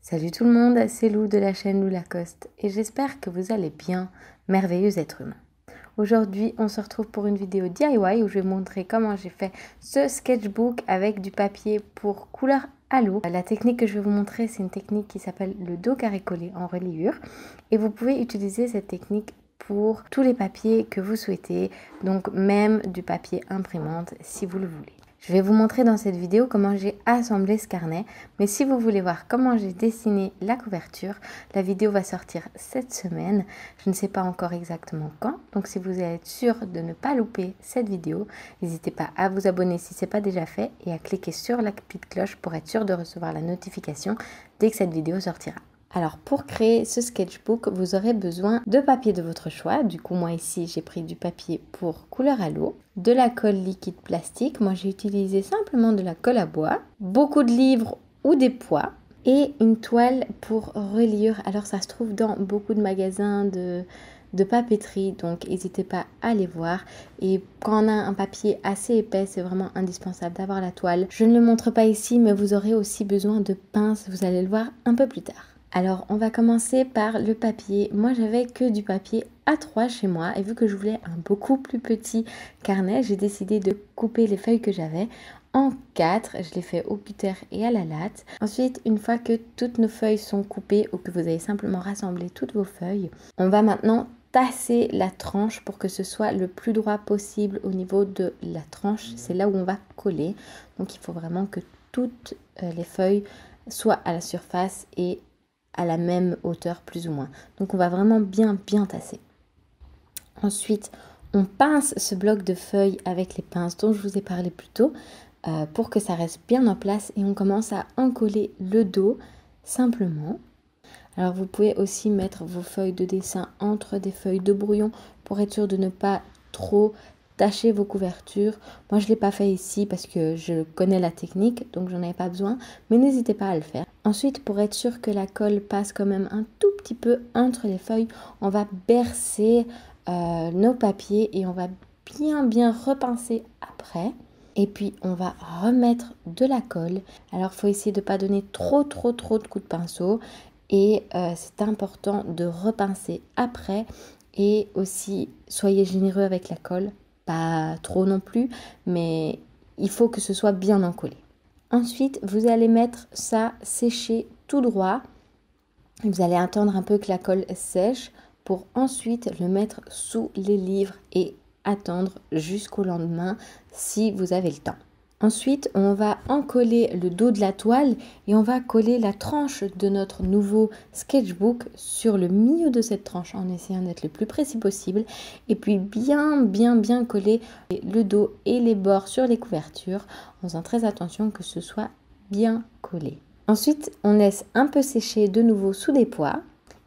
Salut tout le monde, c'est Lou de la chaîne Lou Lacoste et j'espère que vous allez bien, merveilleux être humain. Aujourd'hui, on se retrouve pour une vidéo DIY où je vais montrer comment j'ai fait ce sketchbook avec du papier pour couleur à l'eau. La technique que je vais vous montrer, c'est une technique qui s'appelle le dos carré collé en reliure et vous pouvez utiliser cette technique pour tous les papiers que vous souhaitez, donc même du papier imprimante si vous le voulez. Je vais vous montrer dans cette vidéo comment j'ai assemblé ce carnet, mais si vous voulez voir comment j'ai dessiné la couverture, la vidéo va sortir cette semaine. Je ne sais pas encore exactement quand, donc si vous allez être sûr de ne pas louper cette vidéo, n'hésitez pas à vous abonner si ce n'est pas déjà fait et à cliquer sur la petite cloche pour être sûr de recevoir la notification dès que cette vidéo sortira. Alors pour créer ce sketchbook, vous aurez besoin de papier de votre choix. Du coup, moi ici, j'ai pris du papier pour couleur à l'eau, de la colle liquide plastique. Moi, j'ai utilisé simplement de la colle à bois, beaucoup de livres ou des poids et une toile pour reliure. Alors ça se trouve dans beaucoup de magasins de papeterie, donc n'hésitez pas à aller voir. Et quand on a un papier assez épais, c'est vraiment indispensable d'avoir la toile. Je ne le montre pas ici, mais vous aurez aussi besoin de pinces, vous allez le voir un peu plus tard. Alors on va commencer par le papier. Moi j'avais que du papier A3 chez moi et vu que je voulais un beaucoup plus petit carnet, j'ai décidé de couper les feuilles que j'avais en 4. Je les fais au cutter et à la latte. Ensuite, une fois que toutes nos feuilles sont coupées ou que vous avez simplement rassemblé toutes vos feuilles, on va maintenant tasser la tranche pour que ce soit le plus droit possible au niveau de la tranche. C'est là où on va coller. Donc il faut vraiment que toutes les feuilles soient à la surface et à la même hauteur plus ou moins. Donc on va vraiment bien tasser. Ensuite, on pince ce bloc de feuilles avec les pinces dont je vous ai parlé plus tôt pour que ça reste bien en place et on commence à encoller le dos simplement. Alors vous pouvez aussi mettre vos feuilles de dessin entre des feuilles de brouillon pour être sûr de ne pas trop tacher vos couvertures. Moi je ne l'ai pas fait ici parce que je connais la technique, donc j'en avais pas besoin, mais n'hésitez pas à le faire. Ensuite, pour être sûr que la colle passe quand même un tout petit peu entre les feuilles, on va bercer nos papiers et on va bien repincer après. Et puis on va remettre de la colle. Alors il faut essayer de ne pas donner trop de coups de pinceau. Et c'est important de repincer après. Et aussi, soyez généreux avec la colle. Pas trop non plus, mais il faut que ce soit bien encollé. Ensuite, vous allez mettre ça sécher tout droit. Vous allez attendre un peu que la colle sèche pour ensuite le mettre sous les livres et attendre jusqu'au lendemain si vous avez le temps. Ensuite, on va encoller le dos de la toile et on va coller la tranche de notre nouveau sketchbook sur le milieu de cette tranche en essayant d'être le plus précis possible. Et puis bien coller le dos et les bords sur les couvertures en faisant très attention que ce soit bien collé. Ensuite, on laisse un peu sécher de nouveau sous des poids.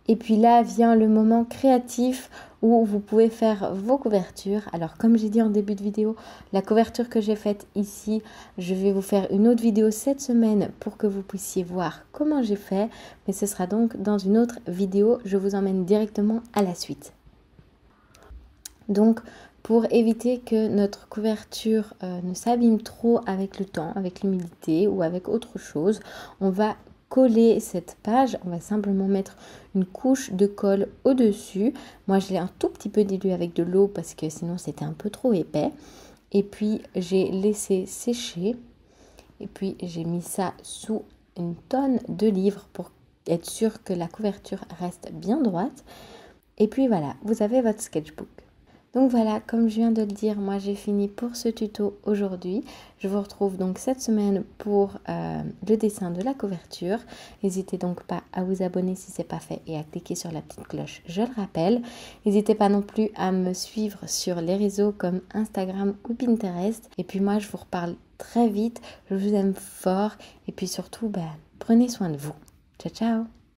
Et puis là vient le moment créatif où vous pouvez faire vos couvertures. Alors comme j'ai dit en début de vidéo, la couverture que j'ai faite ici, je vais vous faire une autre vidéo cette semaine pour que vous puissiez voir comment j'ai fait. Mais ce sera donc dans une autre vidéo, je vous emmène directement à la suite. Donc pour éviter que notre couverture ne s'abîme trop avec le temps, avec l'humidité ou avec autre chose, on va coller cette page, on va simplement mettre une couche de colle au-dessus. Moi, je l'ai un tout petit peu dilué avec de l'eau parce que sinon c'était un peu trop épais. Et puis, j'ai laissé sécher. Et puis, j'ai mis ça sous une tonne de livres pour être sûr que la couverture reste bien droite. Et puis voilà, vous avez votre sketchbook. Donc voilà, comme je viens de le dire, moi j'ai fini pour ce tuto aujourd'hui. Je vous retrouve donc cette semaine pour le dessin de la couverture. N'hésitez donc pas à vous abonner si ce n'est pas fait et à cliquer sur la petite cloche, je le rappelle. N'hésitez pas non plus à me suivre sur les réseaux comme Instagram ou Pinterest. Et puis moi je vous reparle très vite, je vous aime fort et puis surtout, prenez soin de vous. Ciao ciao!